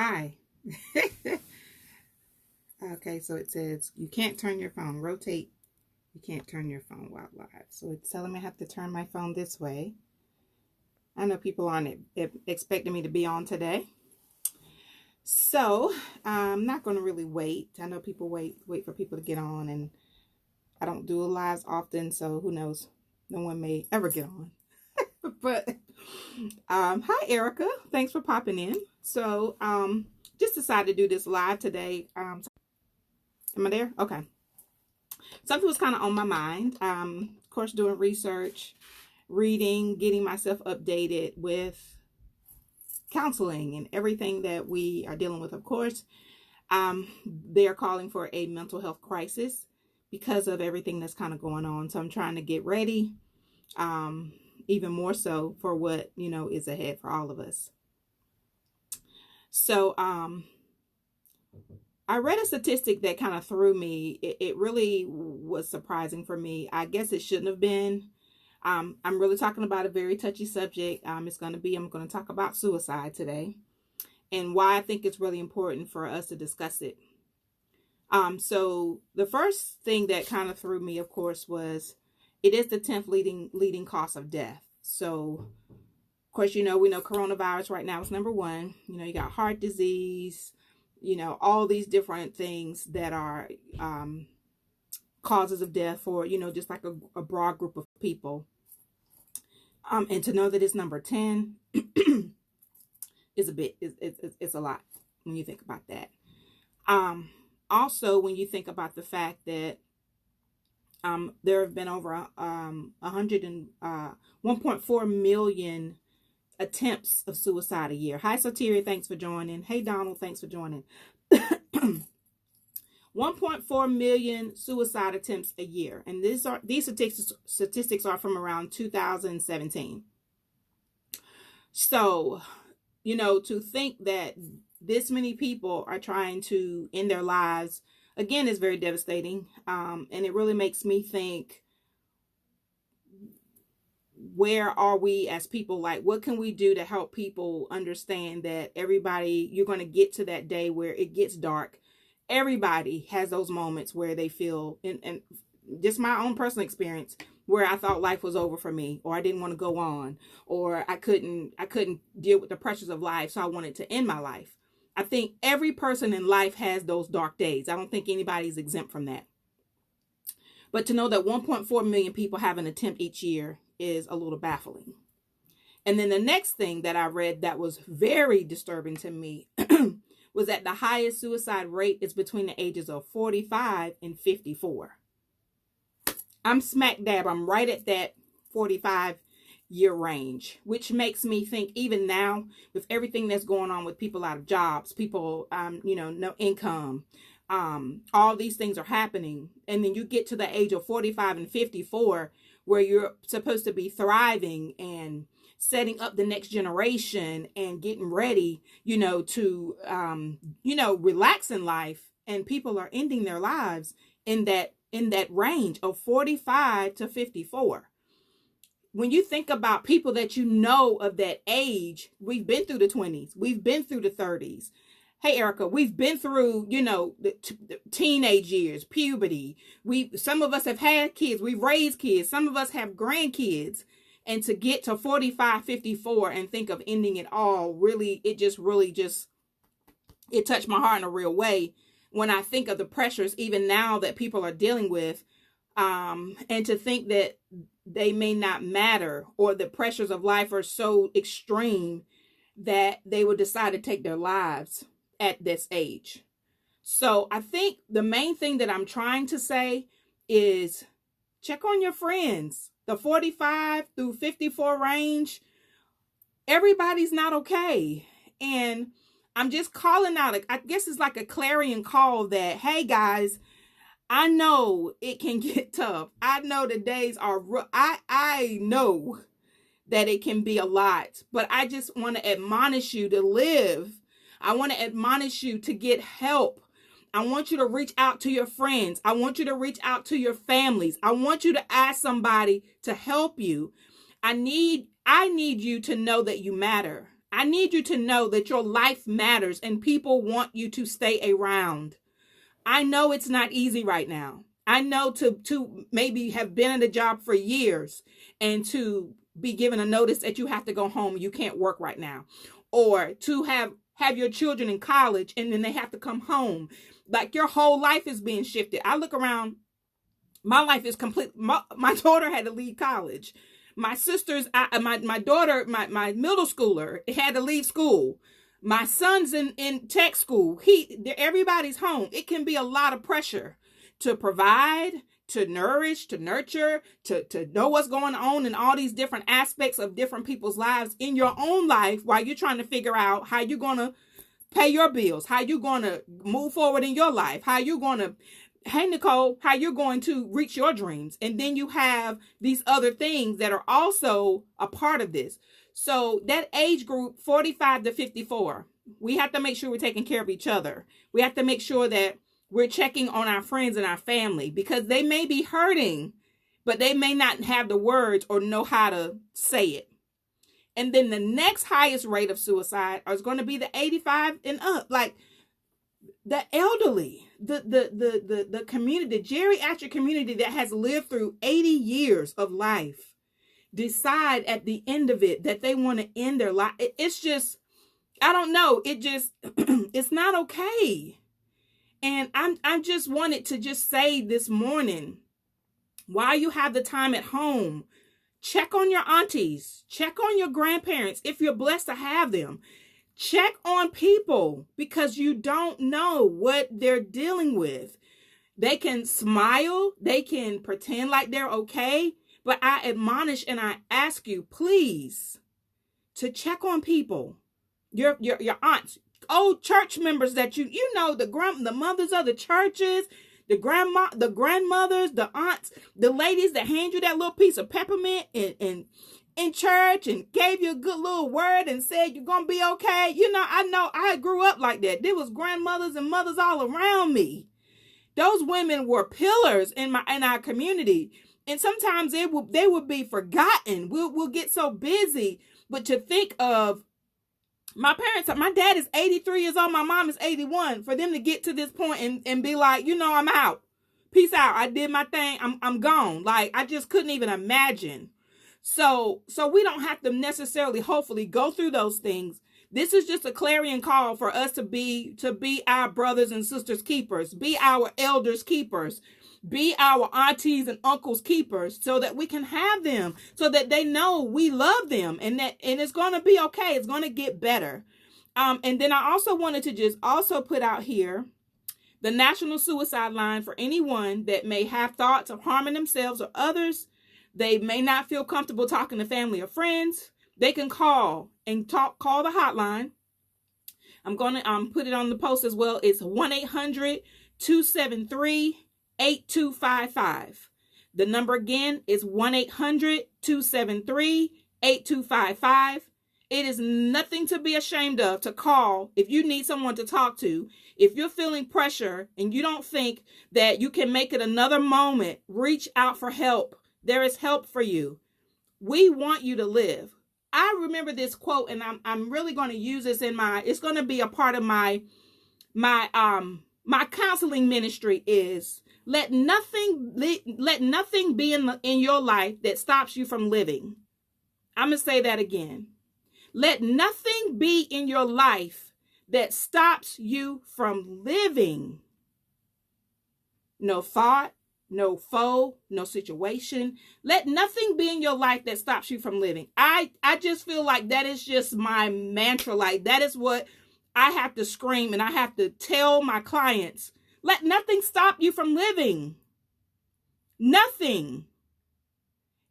Hi. Okay, so it says you can't turn your phone. Rotate. You can't turn your phone while live. So it's telling me I have to turn my phone this way. I know people aren't expecting me to be on today. So I'm not going to really wait. I know people wait for people to get on, and I don't do lives often, so who knows? No one may ever get on. But hi Erica, thanks for popping in. So just decided to do this live today. Am I there? Okay. Something was kind of on my mind. Of course, doing research, reading, getting myself updated with counseling and everything that we are dealing with. Of course, they are calling for a mental health crisis because of everything that's kind of going on. So I'm trying to get ready, even more so for what, is ahead for all of us. So, I read a statistic that kind of threw me. It really was surprising for me. I guess it shouldn't have been. I'm really talking about a very touchy subject. I'm going to talk about suicide today and why I think it's really important for us to discuss it. So the first thing that kind of threw me, of course, was it is the 10th leading cause of death. So, of course, we know coronavirus right now is number one. You got heart disease, all these different things that are causes of death for, just like a broad group of people. And to know that it's number 10 is it's a lot when you think about that. Also, when you think about the fact that there have been over 1.4 million attempts of suicide a year. Hi, Soteria, thanks for joining. Hey, Donald, thanks for joining. 1.4 million suicide attempts a year, and these statistics are from around 2017. So, to think that this many people are trying to end their lives, again, is very devastating, and it really makes me think, where are we as people? Like, what can we do to help people understand that you're going to get to that day where it gets dark. Everybody has those moments where they feel, and just my own personal experience, where I thought life was over for me, or I didn't want to go on, or I couldn't deal with the pressures of life, so I wanted to end my life. I think every person in life has those dark days. I don't think anybody's exempt from that. But to know that 1.4 million people have an attempt each year is a little baffling. And then the next thing that I read that was very disturbing to me was that the highest suicide rate is between the ages of 45 and 54. I'm smack dab. I'm right at that 45-year range, which makes me think, even now, with everything that's going on with people out of jobs, people, no income, all these things are happening. And then you get to the age of 45 and 54, where you're supposed to be thriving and setting up the next generation and getting ready, to, relax in life. And people are ending their lives in that range of 45 to 54. When you think about people that of that age, we've been through the 20s, we've been through the 30s. Hey, Erica, we've been through, the teenage years, puberty. Some of us have had kids. We've raised kids. Some of us have grandkids. And to get to 45, 54 and think of ending it all, it touched my heart in a real way when I think of the pressures even now that people are dealing with. And to think that they may not matter, or the pressures of life are so extreme that they would decide to take their lives at this age. So I think the main thing that I'm trying to say is check on your friends. The 45 through 54 range, everybody's not okay. And I'm just calling out, I guess it's like a clarion call that, hey guys, I know it can get tough. I know the days are rough. I know that it can be a lot, but I just want to admonish you to live. I want to admonish you to get help. I want you to reach out to your friends. I want you to reach out to your families. I want you to ask somebody to help you. I need you to know that you matter. I need you to know that your life matters and people want you to stay around. I know it's not easy right now. I know to maybe have been in a job for years and to be given a notice that you have to go home, you can't work right now, or to have your children in college and then they have to come home. Like your whole life is being shifted. I look around, my life is complete. My daughter had to leave college. My sisters, my daughter, my middle schooler had to leave school. My son's in tech school. Everybody's home. It can be a lot of pressure to provide, to nourish, to nurture, to know what's going on in all these different aspects of different people's lives in your own life while you're trying to figure out how you're going to pay your bills, how you're going to move forward in your life, how you're going to, hey, Nicole, how you're going to reach your dreams. And then you have these other things that are also a part of this. So that age group, 45 to 54, we have to make sure we're taking care of each other. We have to make sure that we're checking on our friends and our family because they may be hurting, but they may not have the words or know how to say it. And then the next highest rate of suicide is going to be the 85 and up, like the elderly, the community, the geriatric community that has lived through 80 years of life, decide at the end of it that they want to end their life. It's just, I don't know. It just, it's not okay. And I just wanted to just say this morning, while you have the time at home, check on your aunties, check on your grandparents if you're blessed to have them. Check on people because you don't know what they're dealing with. They can smile, they can pretend like they're okay, but I admonish and I ask you, please, to check on people, your aunts, old church members that you know, the mothers of the churches, the grandmothers, the aunts, the ladies that hand you that little piece of peppermint in church and gave you a good little word and said you're gonna be okay. You know I grew up like that. There was grandmothers and mothers all around me. Those women were pillars in our community. And sometimes they would be forgotten. We'll get so busy. But to think of my parents, my dad is 83 years old, my mom is 81. For them to get to this point and be like, I'm out. Peace out. I did my thing. I'm gone. Like, I just couldn't even imagine. So we don't have to necessarily, hopefully, go through those things. This is just a clarion call for us to be our brothers and sisters keepers, be our elders keepers, be our aunties and uncles keepers, so that we can have them, so that they know we love them, and it's going to be okay. It's going to get better. And then I also wanted to just also put out here the National Suicide Line for anyone that may have thoughts of harming themselves or others. They may not feel comfortable talking to family or friends. They can call the hotline. I'm going to put it on the post as well. It's 1-800-273-8255. The number again is 1-800-273-8255. It is nothing to be ashamed of to call if you need someone to talk to. If you're feeling pressure and you don't think that you can make it another moment, reach out for help. There is help for you. We want you to live. I remember this quote, and I'm really going to use this it's going to be a part of my counseling ministry is let nothing be in your life that stops you from living. I'm going to say that again. Let nothing be in your life that stops you from living. No thought, no foe, no situation. Let nothing be in your life that stops you from living. I just feel like that is just my mantra. Like that is what I have to scream and I have to tell my clients. Let nothing stop you from living. Nothing.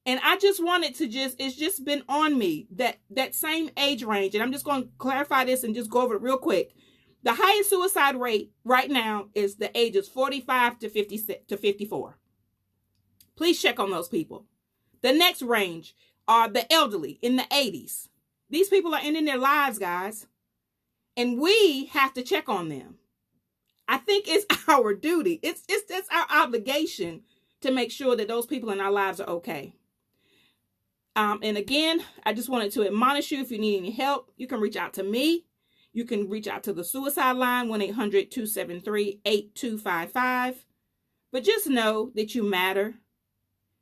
And I just wanted to it's just been on me that same age range. And I'm just going to clarify this and just go over it real quick. The highest suicide rate right now is the ages 45 to 54. Please check on those people. The next range are the elderly in the 80s. These people are ending their lives, guys. And we have to check on them. I think it's our duty. It's our obligation to make sure that those people in our lives are okay. And again, I just wanted to admonish you, if you need any help, you can reach out to me. You can reach out to the suicide line, 1-800-273-8255. But just know that you matter.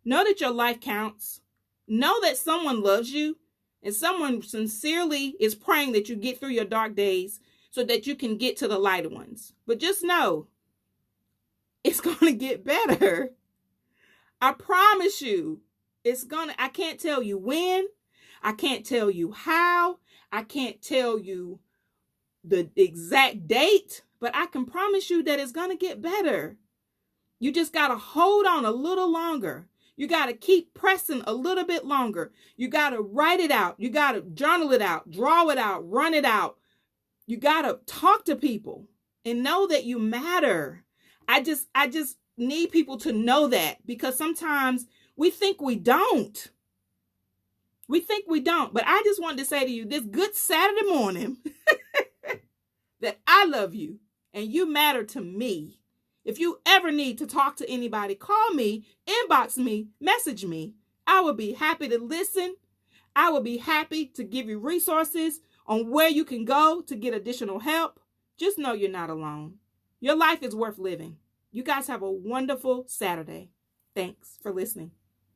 Know that your life counts. Know that someone loves you and someone sincerely is praying that you get through your dark days so that you can get to the lighter ones. But just know it's going to get better. I promise you, I can't tell you when, I can't tell you how, I can't tell you the exact date, but I can promise you that it's going to get better. You just got to hold on a little longer. You got to keep pressing a little bit longer. You got to write it out. You got to journal it out, draw it out, run it out. You got to talk to people and know that you matter. I just need people to know that, because sometimes we think we don't. We think we don't. But I just wanted to say to you this good Saturday morning that I love you and you matter to me. If you ever need to talk to anybody, call me, inbox me, message me. I will be happy to listen. I will be happy to give you resources on where you can go to get additional help. Just know you're not alone. Your life is worth living. You guys have a wonderful Saturday. Thanks for listening.